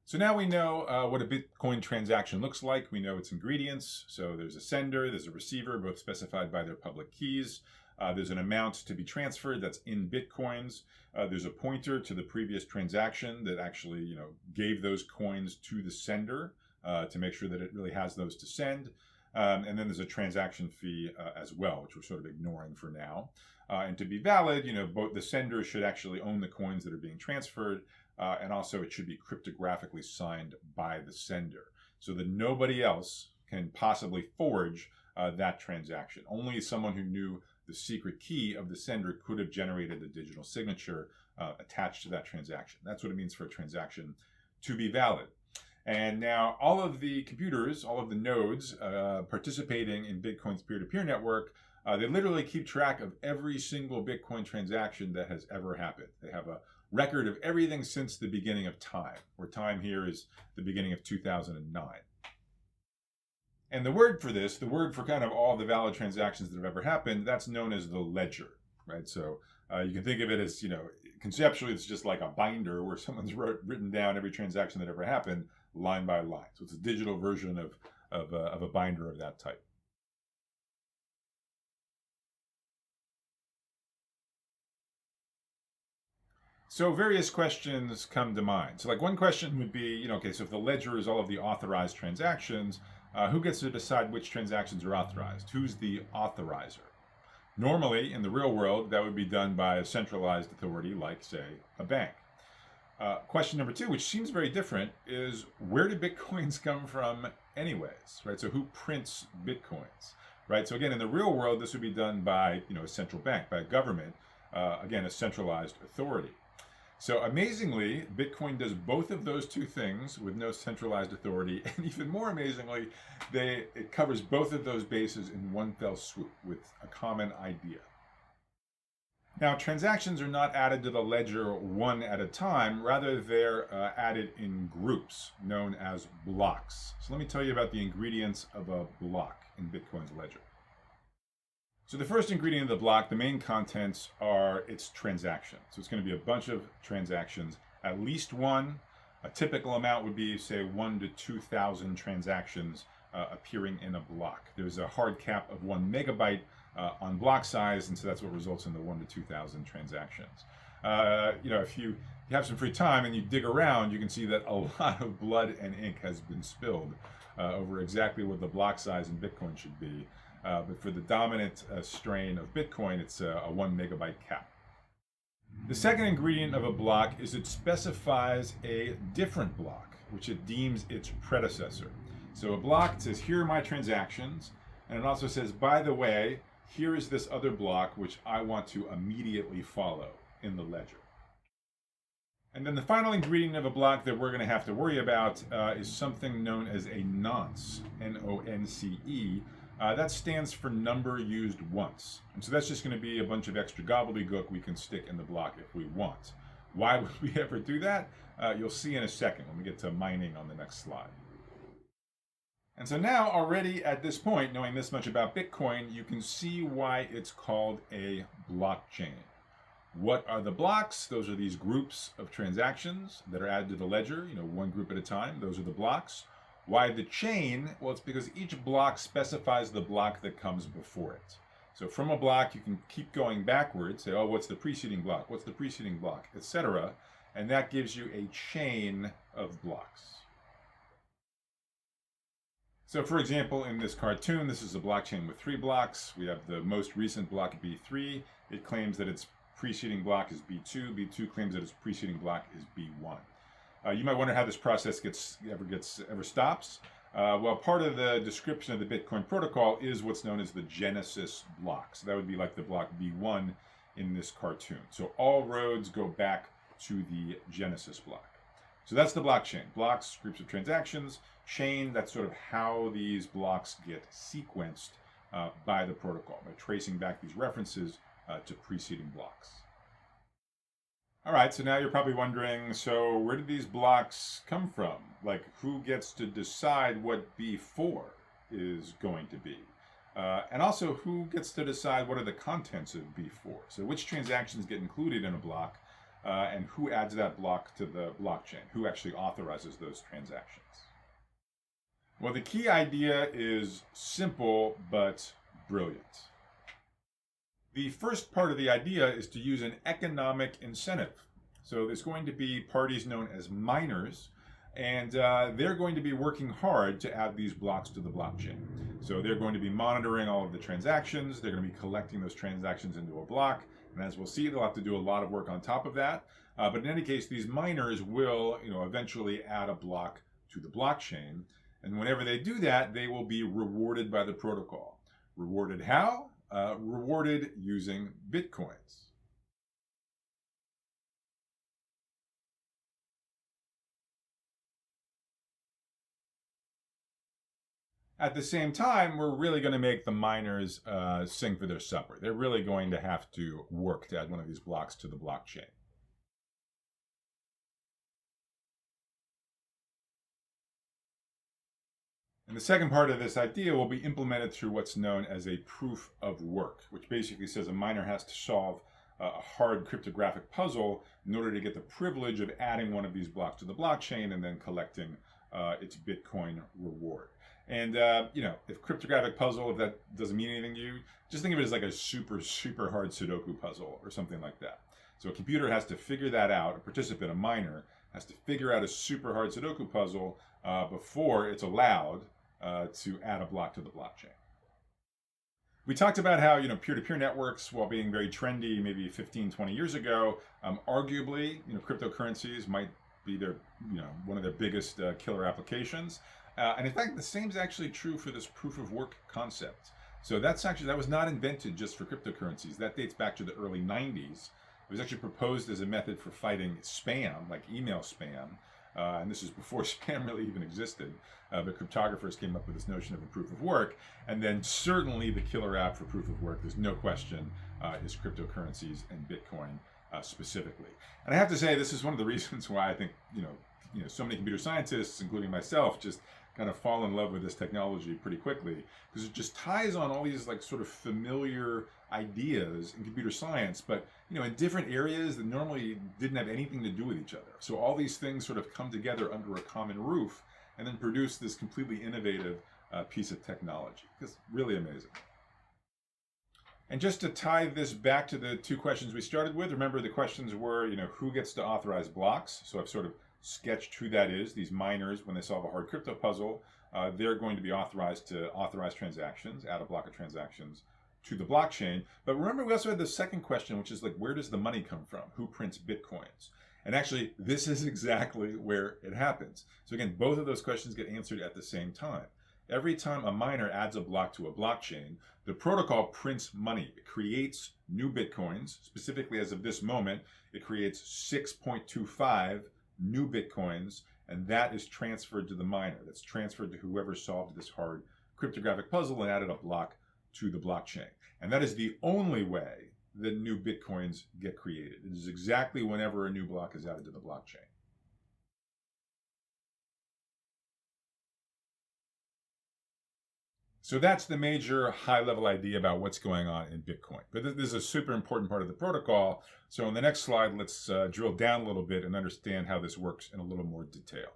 So now we know what a Bitcoin transaction looks like. We know its ingredients. So there's a sender, there's a receiver, both specified by their public keys. There's an amount to be transferred that's in Bitcoins. There's a pointer to the previous transaction that actually, gave those coins to the sender to make sure that it really has those to send. And then there's a transaction fee as well, which we're sort of ignoring for now. And to be valid, both the sender should actually own the coins that are being transferred, and also it should be cryptographically signed by the sender so that nobody else can possibly forge that transaction. Only someone who knew the secret key of the sender could have generated the digital signature attached to that transaction. That's what it means for a transaction to be valid. And now all of the computers, all of the nodes participating in Bitcoin's peer-to-peer network, they literally keep track of every single Bitcoin transaction that has ever happened. They have a record of everything since the beginning of time, where time here is the beginning of 2009. And the word for this, the word for kind of all the valid transactions that have ever happened, that's known as the ledger, right? So you can think of it as, conceptually it's just like a binder where someone's written down every transaction that ever happened line by line. So it's a digital version of a binder of that type. So various questions come to mind. So like one question would be, okay, so if the ledger is all of the authorized transactions, who gets to decide which transactions are authorized? Who's the authorizer? Normally, in the real world, that would be done by a centralized authority like, say, a bank. Question number two, which seems very different, is where do Bitcoins come from anyways, right? So who prints Bitcoins, right? So again, in the real world, this would be done by, a central bank, by a government, again, a centralized authority. So amazingly, Bitcoin does both of those two things with no centralized authority. And even more amazingly, it covers both of those bases in one fell swoop with a common idea. Now, transactions are not added to the ledger one at a time. Rather, they're added in groups known as blocks. So let me tell you about the ingredients of a block in Bitcoin's ledger. So the first ingredient of the block, the main contents, are its transactions. So it's going to be a bunch of transactions, at least one. A typical amount would be, say, 1 to 2,000 transactions appearing in a block. There's a hard cap of 1 megabyte on block size, and so that's what results in the 1 to 2,000 transactions. If you have some free time and you dig around, you can see that a lot of blood and ink has been spilled over exactly what the block size in Bitcoin should be. But for the dominant strain of Bitcoin, it's a 1 megabyte cap. The second ingredient of a block is it specifies a different block, which it deems its predecessor. So a block says, here are my transactions, and it also says, by the way, here is this other block which I want to immediately follow in the ledger. And then the final ingredient of a block that we're going to have to worry about is something known as a nonce, N-O-N-C-E. That stands for number used once. And so that's just going to be a bunch of extra gobbledygook we can stick in the block if we want. Why would we ever do that? You'll see in a second when we get to mining on the next slide. And so now already at this point, knowing this much about Bitcoin, you can see why it's called a blockchain. What are the blocks? Those are these groups of transactions that are added to the ledger, one group at a time. Those are the blocks. Why the chain? Well, it's because each block specifies the block that comes before it. So from a block, you can keep going backwards, say, what's the preceding block? What's the preceding block? Etc. And that gives you a chain of blocks. So for example, in this cartoon, this is a blockchain with 3 blocks. We have the most recent block, B3. It claims that its preceding block is B2. B2 claims that its preceding block is B1. You might wonder how this process ever stops. Well, part of the description of the Bitcoin protocol is what's known as the Genesis block. So that would be like the block B1 in this cartoon. So all roads go back to the Genesis block. So that's the blockchain. Blocks, groups of transactions. Chain, that's sort of how these blocks get sequenced by the protocol, by tracing back these references to preceding blocks. All right, so now you're probably wondering, so where did these blocks come from? Like, who gets to decide what B4 is going to be? And also, who gets to decide what are the contents of B4? So which transactions get included in a block? and who adds that block to the blockchain, who actually authorizes those transactions. Well, the key idea is simple but brilliant. The first part of the idea is to use an economic incentive. So there's going to be parties known as miners, and they're going to be working hard to add these blocks to the blockchain. So they're going to be monitoring all of the transactions. They're going to be collecting those transactions into a block. And as we'll see, they'll have to do a lot of work on top of that. But in any case, these miners will, eventually add a block to the blockchain. And whenever they do that, they will be rewarded by the protocol. Rewarded how? Rewarded using Bitcoins. At the same time, we're really going to make the miners sing for their supper. They're really going to have to work to add one of these blocks to the blockchain. And the second part of this idea will be implemented through what's known as a proof of work, which basically says a miner has to solve a hard cryptographic puzzle in order to get the privilege of adding one of these blocks to the blockchain and then collecting its Bitcoin reward. And, if cryptographic puzzle, if that doesn't mean anything to you, just think of it as like a super, super hard Sudoku puzzle or something like that. So a computer has to figure that out. A participant, a miner, has to figure out a super hard Sudoku puzzle before it's allowed to add a block to the blockchain. We talked about how, peer-to-peer networks, while being very trendy maybe 15, 20 years ago, arguably, cryptocurrencies might be their, one of their biggest killer applications. And in fact, the same is actually true for this proof of work concept. So that was not invented just for cryptocurrencies. That dates back to the early 90s. It was actually proposed as a method for fighting spam, like email spam. And this is before spam really even existed. But cryptographers came up with this notion of a proof of work. And then certainly the killer app for proof of work, there's no question, is cryptocurrencies and Bitcoin specifically. And I have to say, this is one of the reasons why I think, so many computer scientists, including myself, just kind of fall in love with this technology pretty quickly, because it just ties on all these like sort of familiar ideas in computer science, but in different areas that normally didn't have anything to do with each other. So all these things sort of come together under a common roof and then produce this completely innovative piece of technology. It's really amazing. And just to tie this back to the two questions we started with, remember the questions were, who gets to authorize blocks? So I've sort of sketched who that is. These miners, when they solve a hard crypto puzzle, they're going to be authorized to authorize transactions, add a block of transactions to the blockchain. But remember, we also had the second question, which is like, where does the money come from? Who prints Bitcoins? And actually, this is exactly where it happens. So again, both of those questions get answered at the same time. Every time a miner adds a block to a blockchain, the protocol prints money. It creates new Bitcoins. Specifically, as of this moment, it creates 6.25 new Bitcoins, and that is transferred to the miner. That's transferred to whoever solved this hard cryptographic puzzle and added a block to the blockchain. And that is the only way that new Bitcoins get created. It is exactly whenever a new block is added to the blockchain. So that's the major high-level idea about what's going on in Bitcoin. But this is a super important part of the protocol. So in the next slide, let's drill down a little bit and understand how this works in a little more detail.